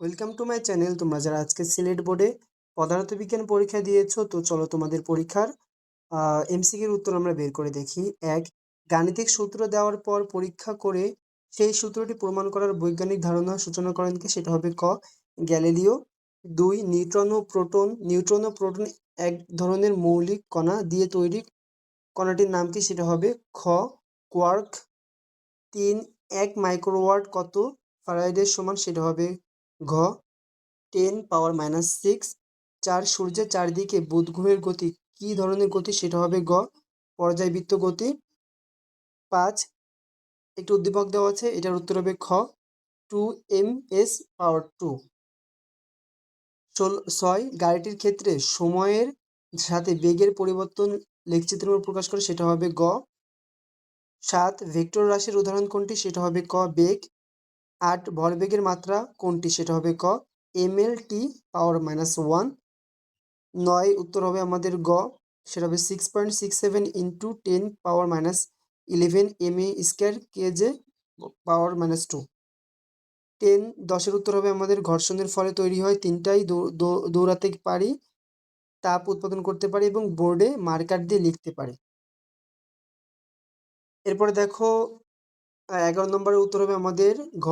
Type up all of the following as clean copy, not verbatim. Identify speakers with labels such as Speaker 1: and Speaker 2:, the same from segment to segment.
Speaker 1: Welcome to my channel. তোমরা যারা আজকে সিলেট বোর্ডে পদার্থবিজ্ঞান পরীক্ষা দিয়েছো, তো চলো তোমাদের পরীক্ষার এমসিকিউর উত্তর আমরা বের করে দেখি। এক, গাণিতিক সূত্র দেওয়ার পর পরীক্ষা করে সেই সূত্রটি প্রমাণ করার বৈজ্ঞানিক ধারণা সূচনা করেন কে? সেটা হবে ক, গ্যালিলিও। দুই, নিউট্রন ও প্রোটন এক ধরনের মৌলিক কণা দিয়ে তৈরি, কণাটির নাম কি? সেটা হবে খ, কোয়ার্ক। তিন, 1 মাইক্রোওয়াট কত ফ্যারাডের সমান? সেটা হবে ঘ, 10⁻⁶। চার, সূর্যের চারদিকে বুধ গ্রহের গতি কী ধরনের গতি? সেটা হবে গ, পর্যায়বৃত্ত গতি। পাঁচ, একটি উদ্দীপক দেওয়া আছে, এটার উত্তর হবে খ, 2m²। ছয়, গাড়িটির ক্ষেত্রে সময়ের সাথে বেগের পরিবর্তন লেখচিত্রের প্রকাশ করে, সেটা হবে গ। সাত, ভেক্টর রাশির উদাহরণ কোনটি? সেটা হবে ক, বেগ। আট, ভরবেগের মাত্রা কোনটি? সেটা হবে ক, mL/(T⁻⁻1)। নয়, উত্তর হবে আমাদের গ, সেটা হবে 6.67 ইন্টু 10⁻11 mA²/(2)। 10, উত্তর হবে আমাদের ঘর্ষণের ফলে তৈরি হয় তিনটাই দৌড়াতে পারি, তাপ উৎপাদন করতে পারি এবং বোর্ডে মার্কার দিয়ে লিখতে পারি। এরপরে দেখো 11 নম্বরের উত্তর হবে আমাদের ঘ,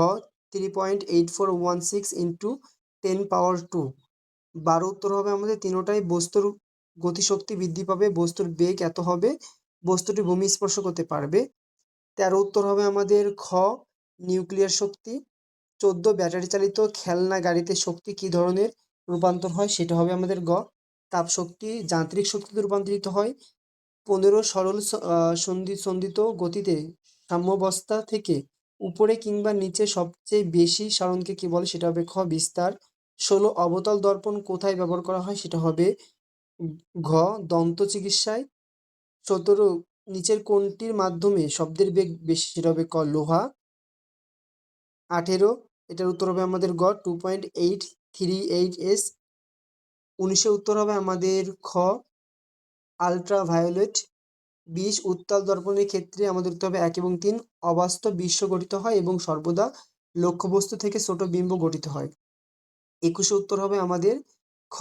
Speaker 1: 3.8416 ইন্টু 10⁻2। 12 উত্তর হবে আমাদের তিনোটাই বস্তুর গতিশক্তি বৃদ্ধি পাবে, বস্তুর বেগ এত হবে, বস্তুটি ভূমি স্পর্শ করতে পারবে। 13 উত্তর হবে আমাদের খ, নিউক্লিয়ার শক্তি। 14, ব্যাটারি চালিত খেলনা গাড়িতে শক্তি কি ধরনের রূপান্তর হয়? সেটা হবে আমাদের গ, তাপশক্তি যান্ত্রিক শক্তিতে রূপান্তরিত হয়। 15, সরল সন্দিত গতিতে সাম্যাবস্থা থেকে উপরে কিংবা নিচে সবচেয়ে বেশি সরণকে কি বলে? সেটা হবে খ, বিস্তার। 16, অবতল দর্পণ কোথায় ব্যবহার করা হয়? সেটা হবে ঘ, দন্ত চিকিৎসায়। 17, নিচের কোনটির মাধ্যমে শব্দের বেগ বেশি? সেটা হবে ক, লোহা। 18, এটার উত্তর হবে আমাদের গ, 2.838s। 19, উত্তর হবে আমাদের খ, আল্ট্রাভায়োলেট। 20, উত্তল দর্পণের ক্ষেত্রে আমাদের উত্তর হবে 1 এবং 3, অবাস্তব বিশ্ব গঠিত হয় এবং সর্বদা লক্ষ্যবস্তু থেকে ছোট বিম্ব গঠিত হয়। 21, উত্তর হবে আমাদের খ,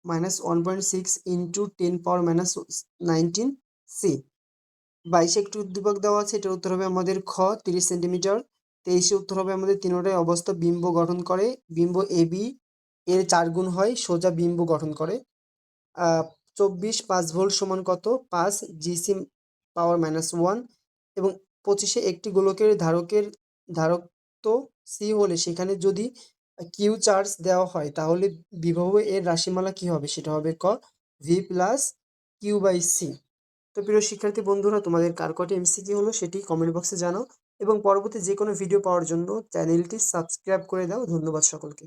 Speaker 1: -1.6 ইন্টু 10⁻⁻19 সি। 22, একটি উদ্দীপক দেওয়া আছে, এটার উত্তর হবে আমাদের খ, 30 সেন্টিমিটার। 23, উত্তর হবে আমাদের তিনোটাই অবাস্তব বিম্ব গঠন করে, বিম্ব এবি এর 4 গুণ হয়, সোজা বিম্ব গঠন করে। 24, 5 ভোল্ট সমান কত? 5 Gc⁻⁻1। এবং 25, একটি গোলকের ধারকত্ব সি হলে সেখানে যদি কিউ চার্জ দেওয়া হয় তাহলে বিভব এর রাশিমালা কি হবে? সেটা হবে ক, V+Q/C। তো প্রিয় শিক্ষার্থী বন্ধুরা, তোমাদের কার কটি এমসিকিউ হলো সেটি কমেন্ট বক্সে জানাও এবং পরবর্তী যে কোনো ভিডিও পাওয়ার জন্য চ্যানেলটি সাবস্ক্রাইব করে দাও। ধন্যবাদ সকলকে।